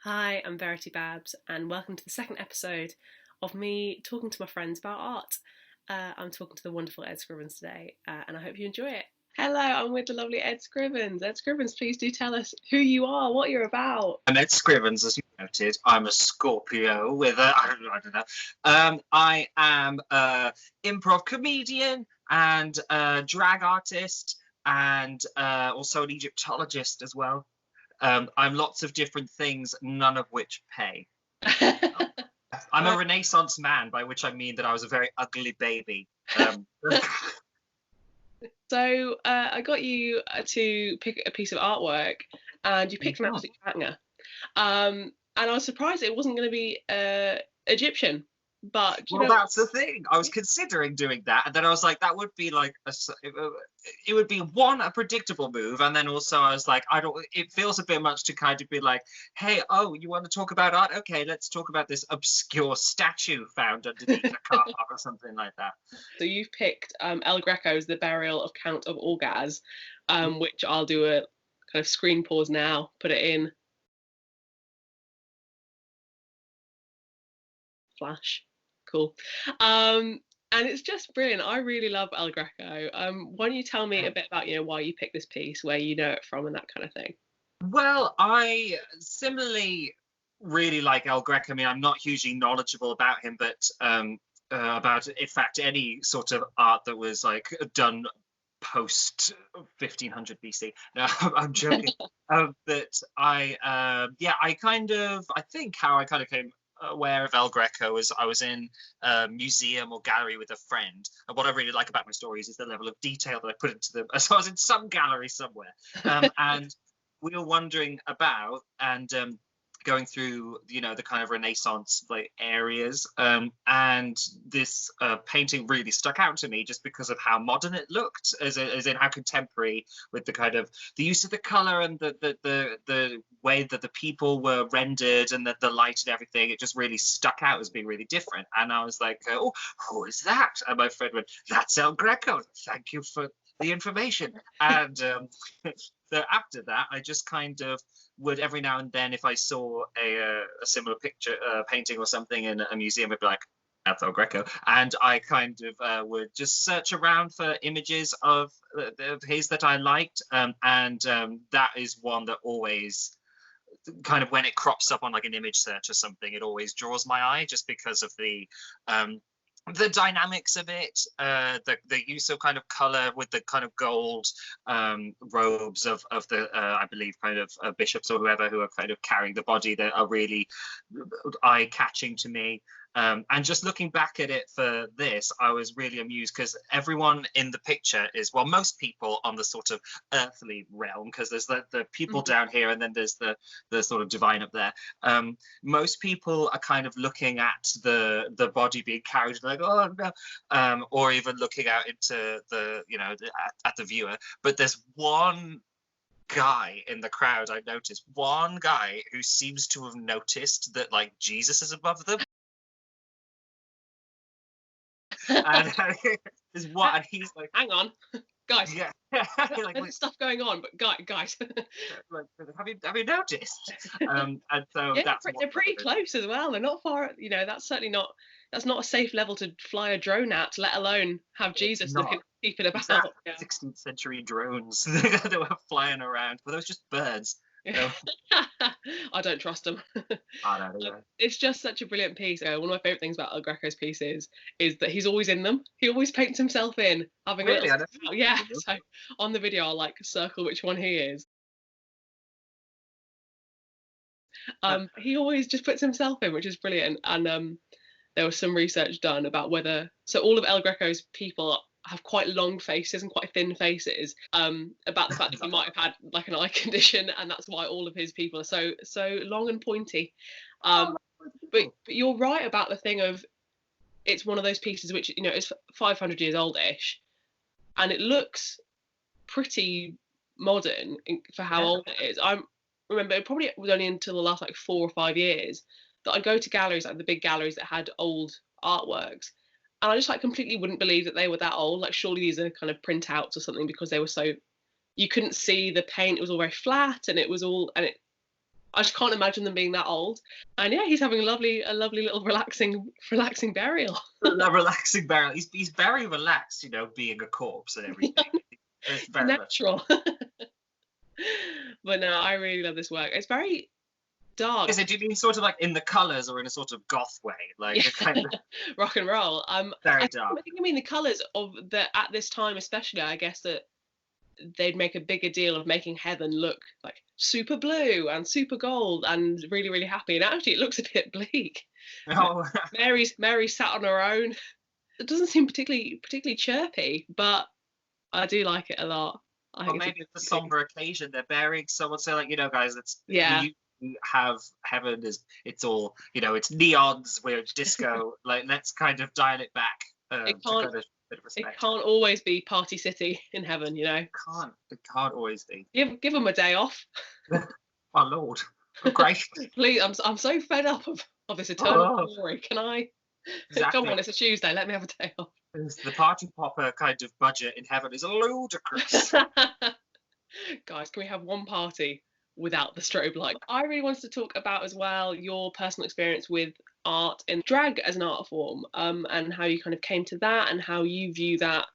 Hi, I'm Verity Babs, and welcome to the second episode of me talking to my friends about art. I'm talking to the wonderful Ed Scrivens today, and I hope you enjoy it. Hello, I'm with the lovely Ed Scrivens. Ed Scrivens, please do tell us who you are, what you're about. I'm Ed Scrivens, as you noted. I'm a Scorpio with a, I don't know. I am a improv comedian and a drag artist and also an Egyptologist as well. I'm lots of different things, none of which pay. I'm a Renaissance man, by which I mean that I was a very ugly baby. So I got you to pick a piece of artwork, and you picked an absolute banger. And I was surprised it wasn't going to be Egyptian. But well, that's the thing. I was considering doing that, and then I was like, that would be like it would be a predictable move, and then also I was like, I don't. It feels a bit much to kind of be like, hey, oh, you want to talk about art? Okay, let's talk about this obscure statue found underneath a car park or something like that. So you've picked El Greco's The Burial of Count of Orgaz, which I'll do a kind of screen pause now, put it in flash. Cool. And it's just brilliant. I really love El Greco. Why don't you tell me a bit about, why you picked this piece, where you know it from, and that kind of thing? Well, I similarly really like El Greco. I mean, I'm not hugely knowledgeable about him, but about, in fact, any sort of art that was like done post 1500 BC. No, I'm joking. But I think how I kind of came aware of El Greco was I was in a museum or gallery with a friend, and what I really like about my stories is the level of detail that I put into them. So I was in some gallery somewhere, and we were wandering about and going through the kind of Renaissance like areas, and this painting really stuck out to me just because of how modern it looked, as in how contemporary, with the kind of the use of the color and the way that the people were rendered and the light and everything. It just really stuck out as being really different, and I was like, oh, who is that? And my friend went, that's El Greco, thank you for the information. And so after that, I just kind of would every now and then, if I saw a similar picture, painting or something in a museum, I'd be like, that's El Greco. And I kind of would just search around for images of his that I liked. And that is one that always kind of, when it crops up on like an image search or something, it always draws my eye, just because of the dynamics of it, the use of kind of color with the kind of gold robes of the I believe kind of bishops or whoever who are kind of carrying the body, that are really eye-catching to me. And just looking back at it for this, I was really amused because everyone in the picture is, well, most people on the sort of earthly realm, because there's the people down here and then there's the sort of divine up there. Most people are kind of looking at the body being carried, like, oh no, or even looking out into at the viewer. But there's one guy in the crowd, I noticed one guy who seems to have noticed that like Jesus is above them. And is what, and he's like, hang on, guys. Yeah, like, there's stuff going on, but guys, like, have you noticed? And so yeah, they're pretty close as well. They're not far. That's certainly not. That's not a safe level to fly a drone at, let alone have Jesus looking keeping about. Exactly. Yeah. 16th century drones that were flying around, but those just birds. I don't trust them. I don't know. It's just such a brilliant piece. One of my favorite things about El Greco's pieces is that he's always in them. He always paints himself in, having really? a little... Yeah. So on the video, I'll like circle which one he is. He always just puts himself in, which is brilliant. And there was some research done about whether all of El Greco's people have quite long faces and quite thin faces, about the fact that he might have had like an eye condition, and that's why all of his people are so long and pointy. But you're right about the thing of, it's one of those pieces which it's 500 years oldish, and it looks pretty modern for how old it is. I remember it probably was only until the last like 4 or 5 years that I'd go to galleries, like the big galleries that had old artworks, and I just like completely wouldn't believe that they were that old. Like, surely these are kind of printouts or something, because they were so, you couldn't see the paint. It was all very flat, and it was all, and I just can't imagine them being that old. And yeah, he's having a lovely little relaxing burial. A relaxing burial. He's very relaxed, being a corpse and everything. It's very natural. But no, I really love this work. It's very dark. Is it? Do you mean sort of like in the colours or in a sort of goth way, like a kind of rock and roll? Very dark. I mean the colours of at this time, especially. I guess that they'd make a bigger deal of making heaven look like super blue and super gold and really, really happy. And actually, it looks a bit bleak. Oh. Mary sat on her own. It doesn't seem particularly chirpy, but I do like it a lot. Or maybe it's a somber occasion. They're burying someone. So, like, guys, you have heaven is it's all it's neons, we're disco. Like, let's kind of dial it back. It can't always be Party City in heaven, It can't always be. Give them a day off. My lord, great. Please, I'm so fed up of this eternal glory. Can I? Exactly. Come on, it's a Tuesday. Let me have a day off. The party popper kind of budget in heaven is ludicrous. Guys, can we have one party without the strobe light? I really wanted to talk about as well your personal experience with art and drag as an art form, and how you kind of came to that and how you view that,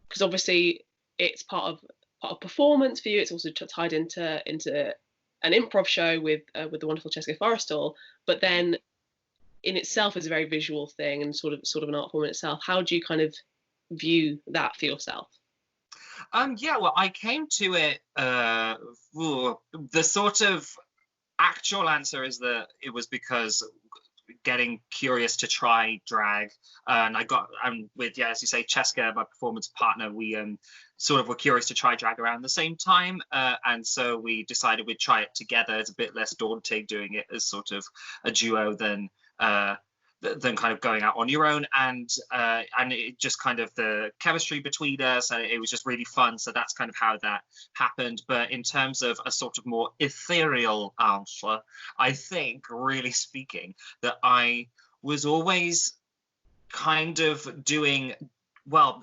because obviously it's part of performance for you. It's also tied into an improv show with the wonderful Jessica Forrestal, but then in itself is a very visual thing and sort of an art form in itself. How do you kind of view that for yourself? Yeah, well, I came to it. The sort of actual answer is that it was because getting curious to try drag, and with as you say, Cheska, my performance partner, we sort of were curious to try drag around the same time, and so we decided we'd try it together. It's a bit less daunting doing it as sort of a duo than kind of going out on your own, and it just kind of the chemistry between us, and it was just really fun. So that's kind of how that happened. But in terms of a sort of more ethereal answer, I think, really speaking, that I was always kind of doing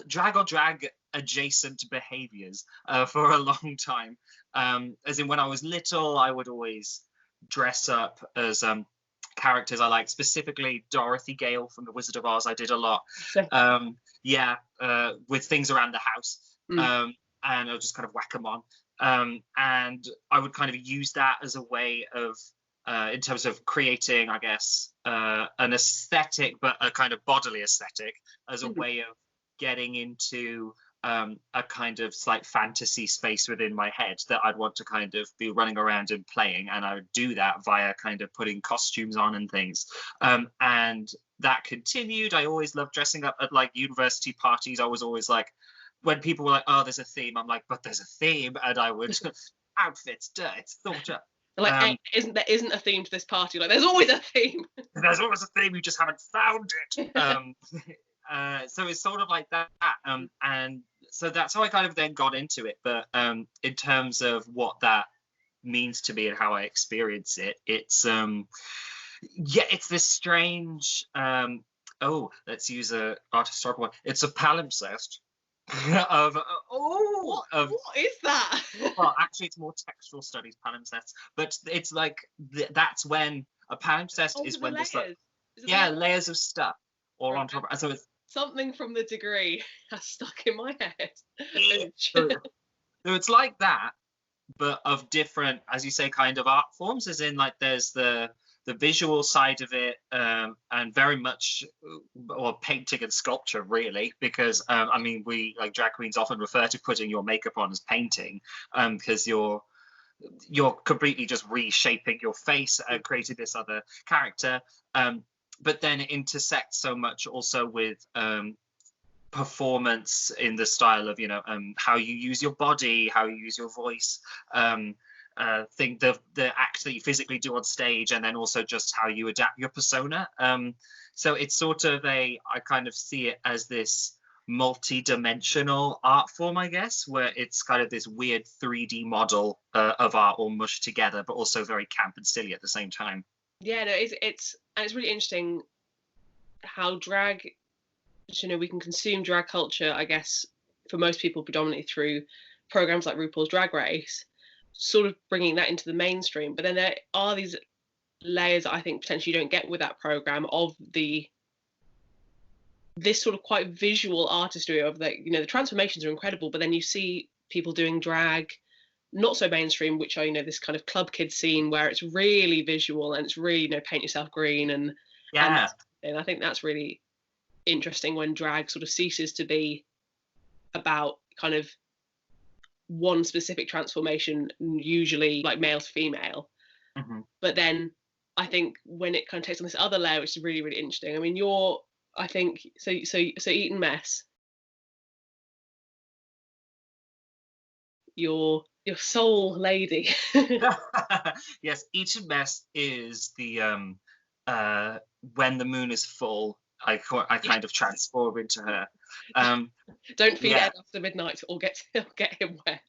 drag or drag adjacent behaviors for a long time. As in, when I was little, I would always dress up as characters I liked, specifically Dorothy Gale from The Wizard of Oz. I did a lot, with things around the house, and I'll just kind of whack them on, and I would kind of use that as a way of, in terms of creating, I guess, an aesthetic, but a kind of bodily aesthetic, as a way of getting into a kind of slight fantasy space within my head that I'd want to kind of be running around and playing, and I would do that via kind of putting costumes on and things, and that continued. I always loved dressing up at like university parties. I was always like, when people were like, oh, there's a theme, I'm like, but there's a theme, and I would outfits, it's thought up. Like, there isn't a theme to this party? Like, there's always a theme. There's always a theme, you just haven't found it. So it's sort of like that, and so that's how I kind of then got into it. But in terms of what that means to me and how I experience it, it's it's this strange, let's use a art historical one. It's a palimpsest of what is that? Well, actually, it's more textual studies palimpsests, but it's like that's when a palimpsest is when there's like layers of stuff all on top. So it's something from the degree has stuck in my head. So it's like that, but of different, as you say, kind of art forms, as in like there's the visual side of it, and very much painting and sculpture, really, because I mean, we like drag queens often refer to putting your makeup on as painting, because you're completely just reshaping your face and creating this other character. But then it intersects so much also with performance in the style of, how you use your body, how you use your voice, think the act that you physically do on stage, and then also just how you adapt your persona. So it's sort of I kind of see it as this multi-dimensional art form, I guess, where it's kind of this weird 3D model of art all mushed together, but also very camp and silly at the same time. Yeah, no, it's really interesting how drag, we can consume drag culture, I guess, for most people predominantly through programs like RuPaul's Drag Race, sort of bringing that into the mainstream. But then there are these layers that I think potentially you don't get with that program of this sort of quite visual artistry of, like, you know, the transformations are incredible, but then you see people doing drag not so mainstream, which are, you know, this kind of club kid scene where it's really visual and it's really, you know, paint yourself green Yeah. and I think that's really interesting when drag sort of ceases to be about kind of one specific transformation, usually like male to female. Hmm. But then I think when it kind of takes on this other layer, which is really, really interesting. I mean, I think so Eton Mess, your soul lady. Yes, Eton Mess is the when the moon is full, I kind of transform into her. Um, Don't feed yeah. Ed after midnight or get him wet.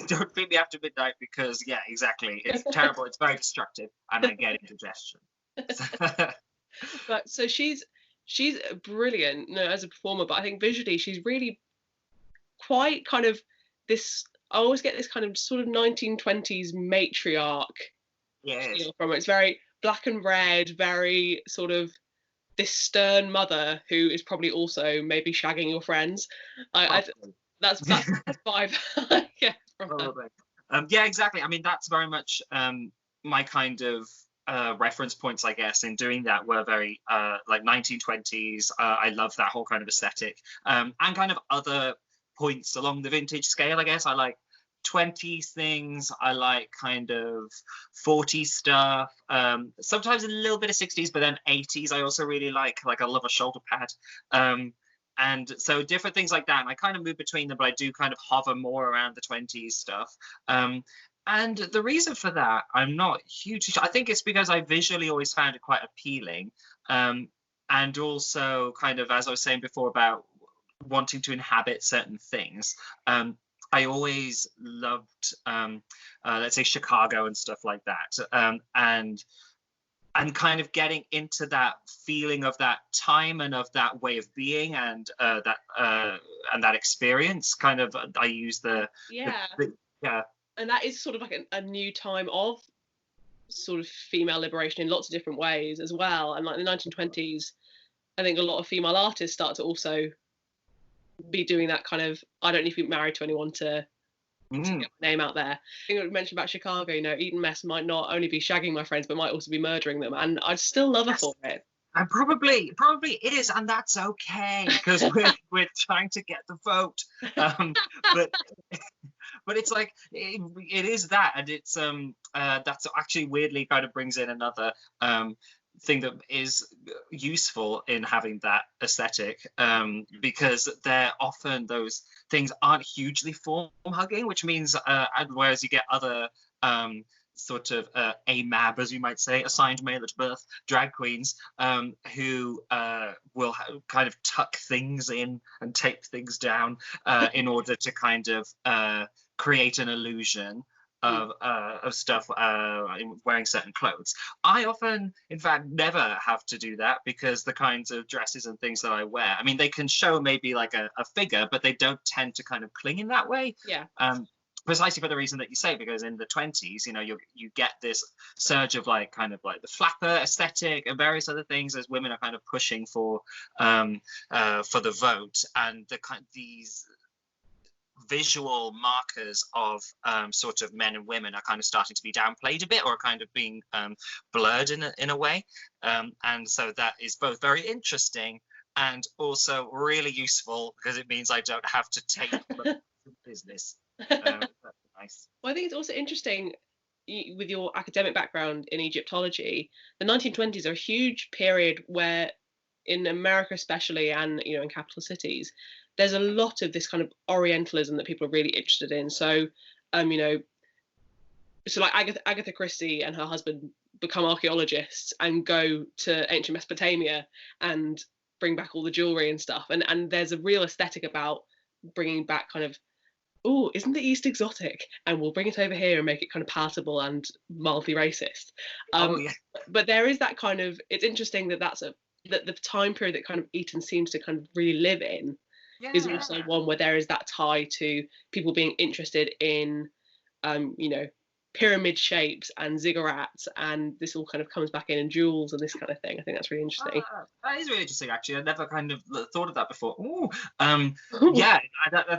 Don't feed me after midnight because yeah, exactly. It's terrible. It's very destructive, and I get indigestion. But so she's brilliant, you know, as a performer, but I think visually she's really quite kind of this. I always get this kind of sort of 1920s matriarch Yes. feel from it. It's very black and red, very sort of this stern mother who is probably also maybe shagging your friends. That's the vibe I get from her. Probably. Yeah, exactly. I mean, that's very much my kind of reference points, I guess, in doing that were very like 1920s. I love that whole kind of aesthetic, and kind of other points along the vintage scale, I guess. I like 20s things. I like kind of 40s stuff. Sometimes a little bit of 60s, but then 80s. I also really like. Like I love a shoulder pad. And so different things like that. And I kind of move between them, but I do kind of hover more around the 20s stuff. And the reason for that, I'm not huge. I think it's because I visually always found it quite appealing. And also kind of, as I was saying before about wanting to inhabit certain things. I always loved, let's say, Chicago and stuff like that. And kind of getting into that feeling of that time and of that way of being and that experience. Kind of, I use Yeah. Yeah. And that is sort of like a new time of sort of female liberation in lots of different ways as well. And like the 1920s, I think a lot of female artists start to also be doing that kind of, I don't need to be married to anyone to get my name out there. I think we mentioned about Chicago, you know, Eton Mess might not only be shagging my friends, but might also be murdering them. And I'd still love her for it. And probably it is, and that's okay because we're trying to get the vote. But it's like it is that, and it's that's actually weirdly kind of brings in another thing that is useful in having that aesthetic, because they're often those things aren't hugely form hugging, which means whereas you get other sort of AMAB, as you might say, assigned male at birth drag queens, who will kind of tuck things in and tape things down in order to kind of create an illusion of stuff wearing certain clothes. I often, in fact, never have to do that because the kinds of dresses and things that I wear, I mean, they can show maybe like a figure, but they don't tend to kind of cling in that way. Yeah. Precisely for the reason that you say, because in the 20s, you know, you get this surge of like kind of like the flapper aesthetic and various other things as women are kind of pushing for the vote, and these visual markers of sort of men and women are kind of starting to be downplayed a bit, or kind of being blurred in a way, and so that is both very interesting and also really useful because it means I don't have to take business. That's nice. Well, I think it's also interesting with your academic background in Egyptology. The 1920s are a huge period where, in America especially, and you know, in capital cities, there's a lot of this kind of Orientalism that people are really interested in. So, you know, so like Agatha Christie and her husband become archaeologists and go to ancient Mesopotamia and bring back all the jewelry and stuff. And there's a real aesthetic about bringing back kind of, oh, isn't the East exotic? And we'll bring it over here and make it kind of palatable and mildly racist. Yeah. But there is that kind of, it's interesting that that the time period that kind of Eton seems to kind of really live in is also one where there is that tie to people being interested in you know, pyramid shapes and ziggurats, and this all kind of comes back in, and jewels and this kind of thing. I think that's really interesting. That is really interesting, actually. I never kind of thought of that before. Ooh, yeah,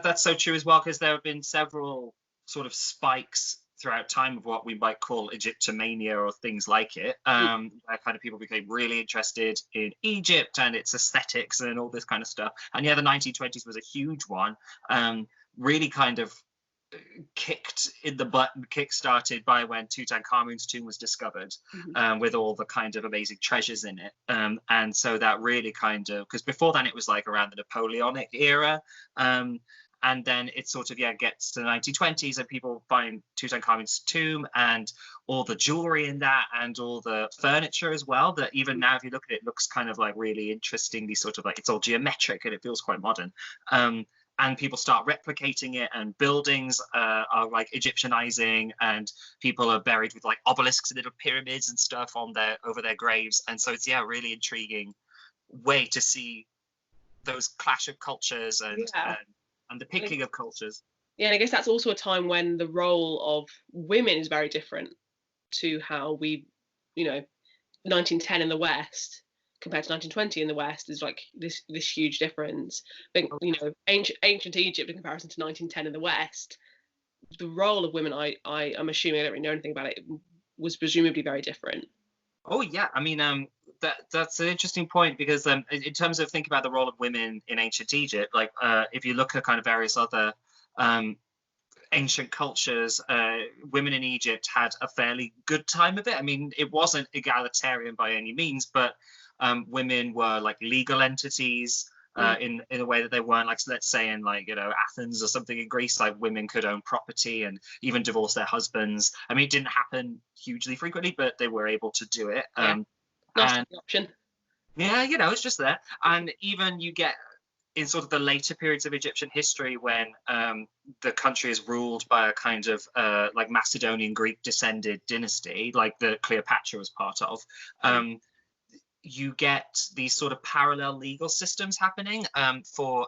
that's so true as well, because there have been several sort of spikes throughout time of what we might call Egyptomania or things like it, where kind of people became really interested in Egypt and its aesthetics and all this kind of stuff. And yeah, the 1920s was a huge one, really kind of kicked in the butt and kick-started by when Tutankhamun's tomb was discovered, with all the kind of amazing treasures in it. And so that really kind of, because before then it was like around the Napoleonic era, and then it sort of gets to the 1920s and people find Tutankhamun's tomb and all the jewelry in that and all the furniture as well, that even now if you look at it, it looks kind of like really interestingly sort of like, it's all geometric and it feels quite modern. And people start replicating it, and buildings are like Egyptianizing, and people are buried with like obelisks and little pyramids and stuff on over their graves. And so it's a really intriguing way to see those clash of cultures and the picking of cultures. Yeah, and I guess that's also a time when the role of women is very different to how we, 1910 in the West compared to 1920 in the West is like this huge difference. But ancient Egypt in comparison to 1910 in the West, the role of women, I'm assuming, I don't really know anything about it, was presumably very different. Oh yeah, I mean, that's an interesting point, because in terms of thinking about the role of women in ancient Egypt, like if you look at kind of various other ancient cultures, women in Egypt had a fairly good time of it. I mean, it wasn't egalitarian by any means, but women were like legal entities in a way that they weren't, like, so let's say in like Athens or something in Greece, like women could own property and even divorce their husbands. I mean, it didn't happen hugely frequently, but they were able to do it. Nice option. Yeah, it's just there. And even you get in sort of the later periods of Egyptian history when the country is ruled by a kind of like Macedonian Greek descended dynasty, like the Cleopatra was part of. You get these sort of parallel legal systems happening, for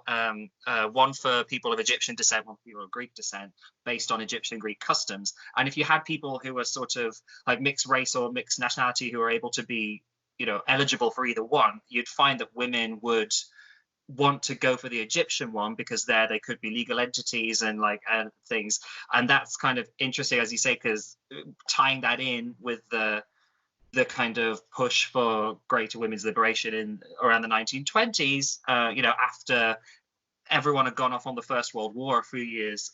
one for people of Egyptian descent, one for people of Greek descent, based on Egyptian Greek customs. And if you had people who were sort of like mixed race or mixed nationality who were able to be, eligible for either one, you'd find that women would want to go for the Egyptian one because there they could be legal entities and things. And that's kind of interesting, as you say, because tying that in with the kind of push for greater women's liberation in around the 1920s, after everyone had gone off on the First World War a few years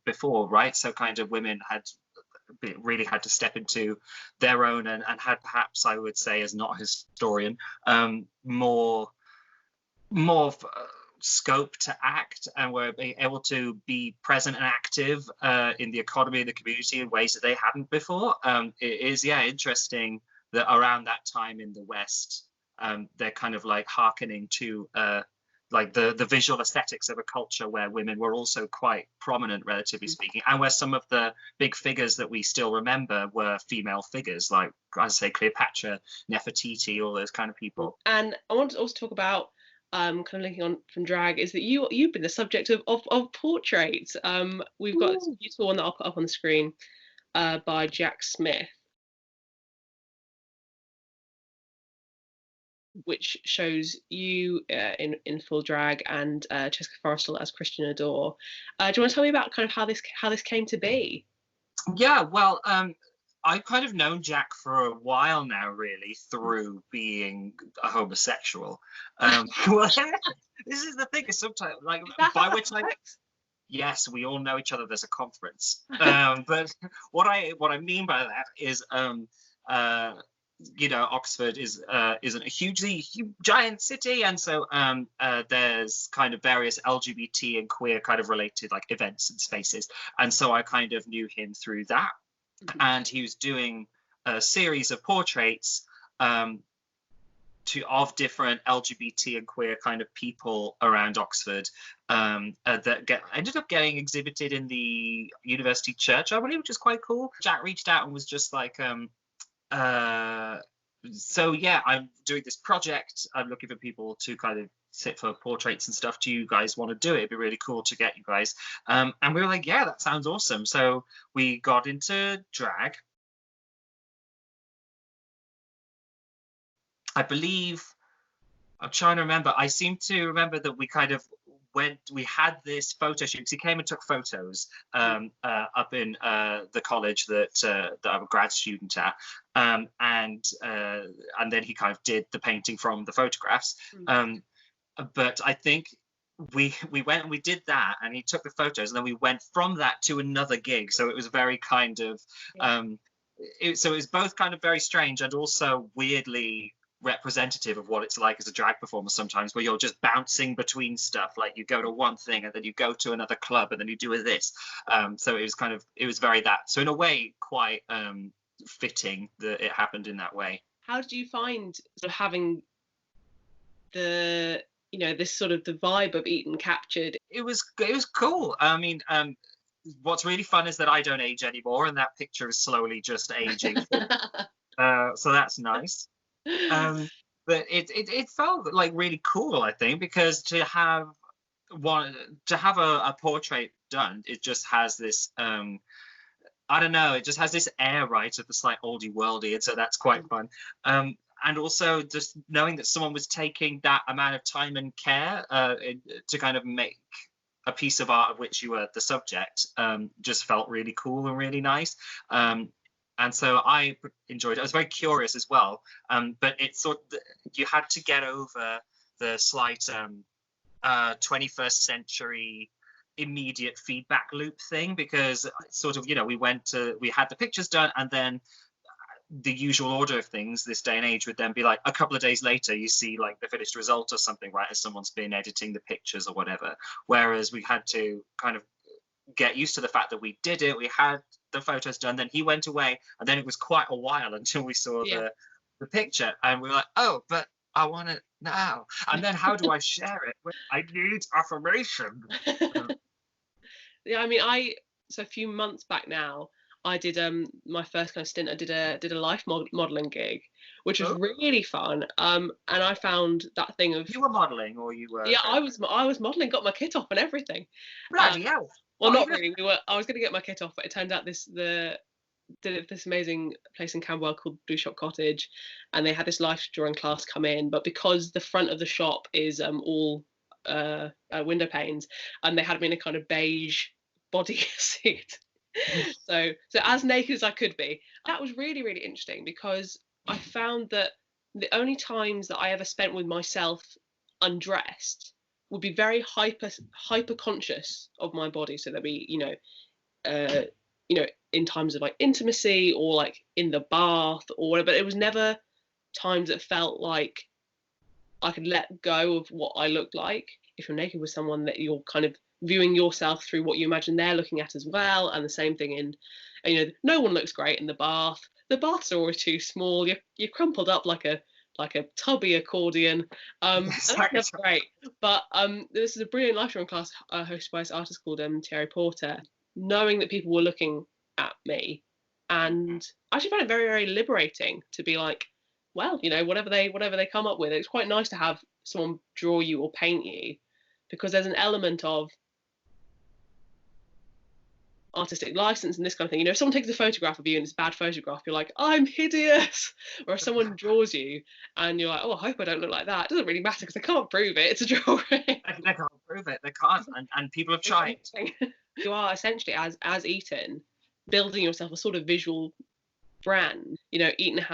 before, right? So kind of women really had to step into their own and had, perhaps I would say, as not a historian, more scope to act, and were able to be present and active in the economy and the community in ways that they hadn't before. It is interesting that around that time in the West, they're kind of like hearkening to like the visual aesthetics of a culture where women were also quite prominent, relatively speaking, and where some of the big figures that we still remember were female figures, like, as I say, Cleopatra, Nefertiti, all those kind of people. And I want to also talk about, kind of linking on from drag, is that you've been the subject of portraits. We've got this beautiful one that I'll put up on the screen by Jack Smith, which shows you in full drag, and Jessica Forrestal as Christian Adore. Do you want to tell me about kind of how this came to be? Yeah, well, I've kind of known Jack for a while now, really, through being a homosexual. Well, this is the thing, is sometimes, like, by which yes, we all know each other. There's a conference, but what I mean by that is, Oxford isn't a huge giant city, and so there's kind of various LGBT and queer kind of related like events and spaces, and so I kind of knew him through that. And he was doing a series of portraits of different LGBT and queer kind of people around Oxford, that ended up getting exhibited in the university church, I believe, which is quite cool. Jack reached out and was just like, so yeah, I'm doing this project. I'm looking for people to kind of sit for portraits and stuff. Do you guys want to do it? It'd be really cool to get you guys. And we were like, yeah, that sounds awesome. So we got into drag. I believe, I'm trying to remember. I seem to remember that we kind of we had this photo shoot. He came and took photos up in the college that I'm a grad student at, and then he kind of did the painting from the photographs. But I think we went and we did that, and he took the photos, and then we went from that to another gig. So it was very kind of so it was both kind of very strange and also weirdly representative of what it's like as a drag performer sometimes, where you're just bouncing between stuff. Like you go to one thing and then you go to another club and then you do this. So it was very that. So in a way, quite fitting that it happened in that way. How did you find sort of having the, you know, this sort of the vibe of Eton captured? It was cool. I mean, what's really fun is that I don't age anymore, and that picture is slowly just aging. So that's nice. But it felt like really cool, I think, because to have a portrait done, it just has this I don't know, it just has this air, right, of this like oldie worldy, and so that's quite fun. And also just knowing that someone was taking that amount of time and care to kind of make a piece of art of which you were the subject just felt really cool and really nice. And so I enjoyed it. I was very curious as well, but it's sort of, you had to get over the slight 21st century immediate feedback loop thing, because sort of, you know, we had the pictures done, and then the usual order of things this day and age would then be like a couple of days later you see like the finished result or something, right, as someone's been editing the pictures or whatever. Whereas we had to kind of get used to the fact that we did it, we had the photos done, then he went away, and then it was quite a while until we saw the picture, and we were like, oh, but I want it now, and then how do I share it? I need affirmation. Yeah, I mean, so a few months back now, I did my first kind of stint. I did a life modeling gig, which was really fun. And I found that thing of, you were modeling, or you were? Yeah, I was modeling, got my kit off and everything. Bloody hell. Well, not really. I was going to get my kit off, but it turned out this amazing place in Camberwell called Blue Shop Cottage, and they had this life drawing class come in. But because the front of the shop is all window panes, and they had me in a kind of beige bodysuit, so as naked as I could be. That was really, really interesting, because I found that the only times that I ever spent with myself undressed would be very hyper conscious of my body. So there'd be, in times of like intimacy, or like in the bath or whatever, but it was never times that felt like I could let go of what I looked like. If you're naked with someone, that you're kind of viewing yourself through what you imagine they're looking at as well. And the same thing in, no one looks great in the bath. The baths are always too small. You're crumpled up like a tubby accordion. That's great. But this is a brilliant life drawing class hosted by this artist called Thierry Porter. Knowing that people were looking at me, and I actually found it very, very liberating to be like, well, whatever they come up with. It's quite nice to have someone draw you or paint you, because there's an element of artistic license and this kind of thing. If someone takes a photograph of you and it's a bad photograph, you're like, I'm hideous. Or if someone draws you and you're like, oh, I hope I don't look like that, it doesn't really matter because they can't prove it. It's a drawing. They can't prove it. They can't. And people have tried. You are essentially, as Eton, building yourself a sort of visual brand. Eton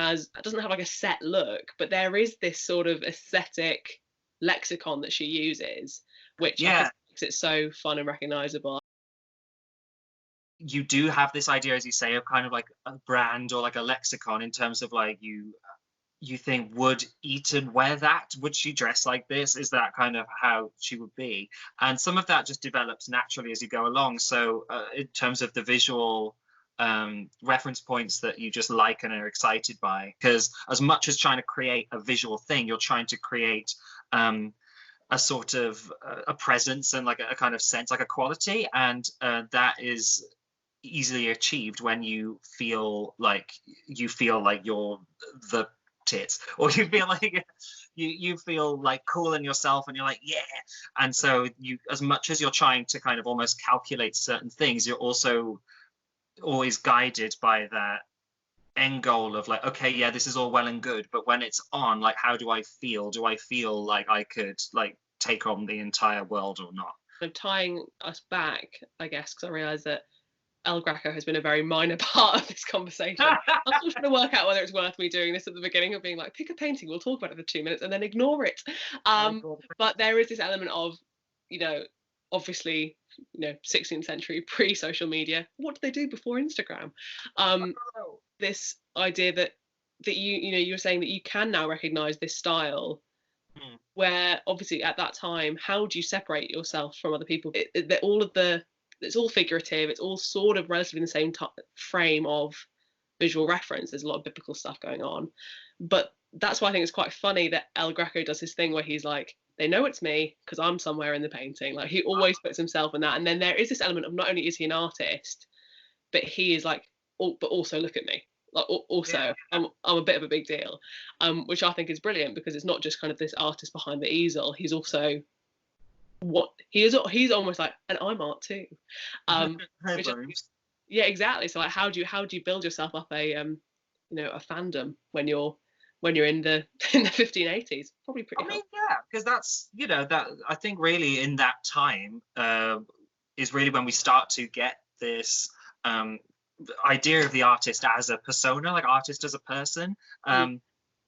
doesn't have like a set look, but there is this sort of aesthetic lexicon that she uses, which I think makes it so fun and recognizable. You do have this idea, as you say, of kind of like a brand or like a lexicon, in terms of like you think, would Eton wear that? Would she dress like this? Is that kind of how she would be? And some of that just develops naturally as you go along. So in terms of the visual reference points that you just like and are excited by, because as much as trying to create a visual thing, you're trying to create a sort of a presence and like a kind of sense, like a quality, and that is easily achieved when you feel like you're the tits, or you feel like you feel like cool in yourself, and you're like, yeah. And so you, as much as you're trying to kind of almost calculate certain things, you're also always guided by that end goal of like, okay, yeah, this is all well and good, but when it's on, like, how do I feel? Do I feel like I could like take on the entire world or not? Of tying us back, I guess, because I realise that El Greco has been a very minor part of this conversation. I'm still trying to work out whether it's worth me doing this at the beginning of being like, pick a painting, we'll talk about it for 2 minutes, and then ignore it. But there is this element of, you know, obviously, 16th century pre-social media. What did they do before Instagram? This idea that you were saying that you can now recognise this style. Where obviously at that time, how do you separate yourself from other people? It's all figurative. It's all sort of relatively in the same frame of visual reference. There's a lot of biblical stuff going on, but that's why I think it's quite funny that El Greco does this thing where he's like, they know it's me because I'm somewhere in the painting. Like, he always puts himself in that. And then there is this element of, not only is he an artist, but he is like, but also look at me. Like, also, yeah. I'm a bit of a big deal, which I think is brilliant, because it's not just kind of this artist behind the easel. He's also he's almost like, and I'm art too. Yeah, exactly. So like, how do you build yourself up a a fandom when you're in the 1580s? Probably pretty. I mean, yeah, because that's that I think really in that time is really when we start to get this idea of the artist as a persona, like artist as a person,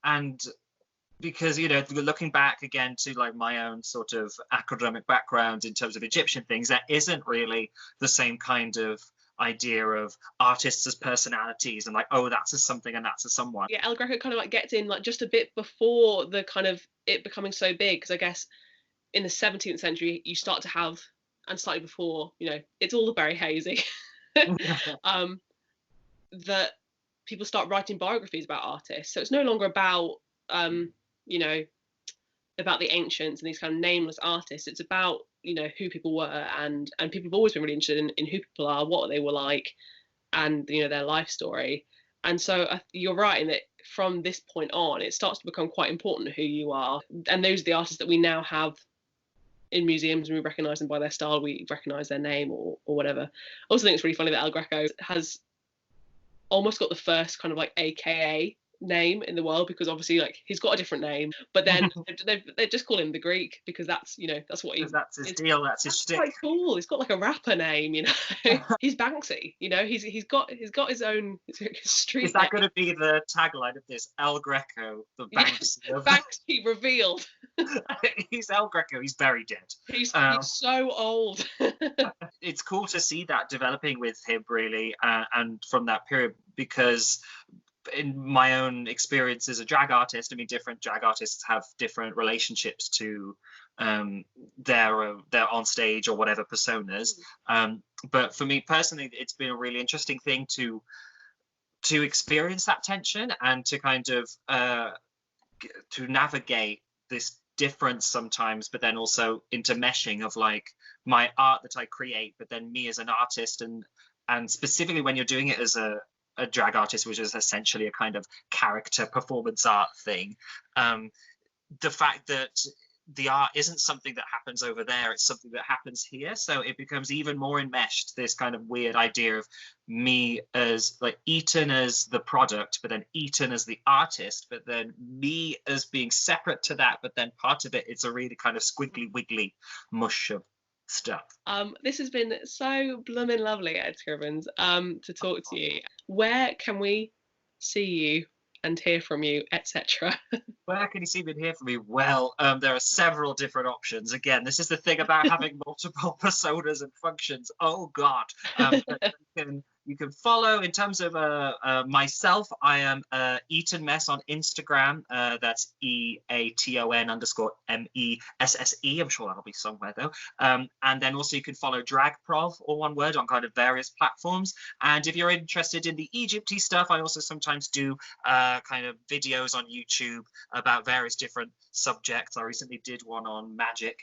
and because looking back again to like my own sort of academic background in terms of Egyptian things, there isn't really the same kind of idea of artists as personalities and like, oh, that's a something and that's a someone. Yeah, El Greco kind of like gets in like just a bit before the kind of it becoming so big, because I guess in the 17th century you start to have, and slightly before, it's all very hazy. That people start writing biographies about artists, so it's no longer about about the ancients and these kind of nameless artists. It's about who people were, and people have always been really interested in who people are, what they were like, and their life story. And so you're right in that from this point on it starts to become quite important who you are, and those are the artists that we now have in museums, and we recognise them by their style, we recognise their name or whatever. I also think it's really funny that El Greco has almost got the first kind of like AKA name in the world, because obviously like he's got a different name, but then they just call him the Greek, because that's that's what that's his deal, that's his shtick. Quite cool. He's got like a rapper name, he's Banksy, he's got his own street. Is that going to be the tagline of this? El Greco, the Banksy. Banksy revealed. He's El Greco. He's very dead. He's so old. It's cool to see that developing with him, really, and from that period, because in my own experience as a drag artist, I mean, different drag artists have different relationships to their on stage or whatever personas. But for me personally, it's been a really interesting thing to experience that tension, and to kind of to navigate this difference sometimes, but then also intermeshing of like my art that I create, but then me as an artist, and specifically when you're doing it as a drag artist, which is essentially a kind of character performance art thing, the fact that the art isn't something that happens over there, it's something that happens here, so it becomes even more enmeshed, this kind of weird idea of me as like Eton as the product, but then Eton as the artist, but then me as being separate to that, but then part of it's a really kind of squiggly wiggly mush of stuff. This has been so blooming lovely, Ed Scrivens, to talk to you. Where can we see you and hear from you, etc.? Where can you see me and hear from me? Well, there are several different options. Again, this is the thing about having multiple personas and functions. Oh God. You can follow in terms of myself. I am Eton Mess on Instagram. That's EATON_MESSE. I'm sure that'll be somewhere though. And then also you can follow Dragprov, all one word, on kind of various platforms. And if you're interested in the Egypty stuff, I also sometimes do kind of videos on YouTube about various different subjects. I recently did one on magic.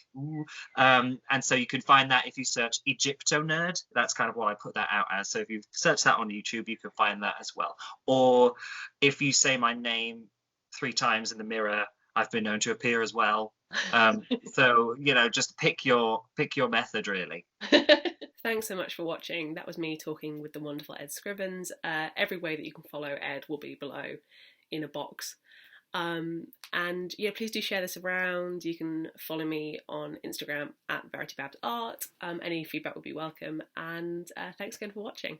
And so you can find that if you search Egypto Nerd. That's kind of what I put that out as. So if you search that on YouTube, you can find that as well. Or if you say my name 3 times in the mirror. I've been known to appear as well. So just pick your method, really. Thanks so much for watching. That was me talking with the wonderful Ed Scrivens. Every way that you can follow Ed will be below in a box. And yeah, please do share this around. You can follow me on Instagram at VerityBabsArt. Any feedback would be welcome. And thanks again for watching.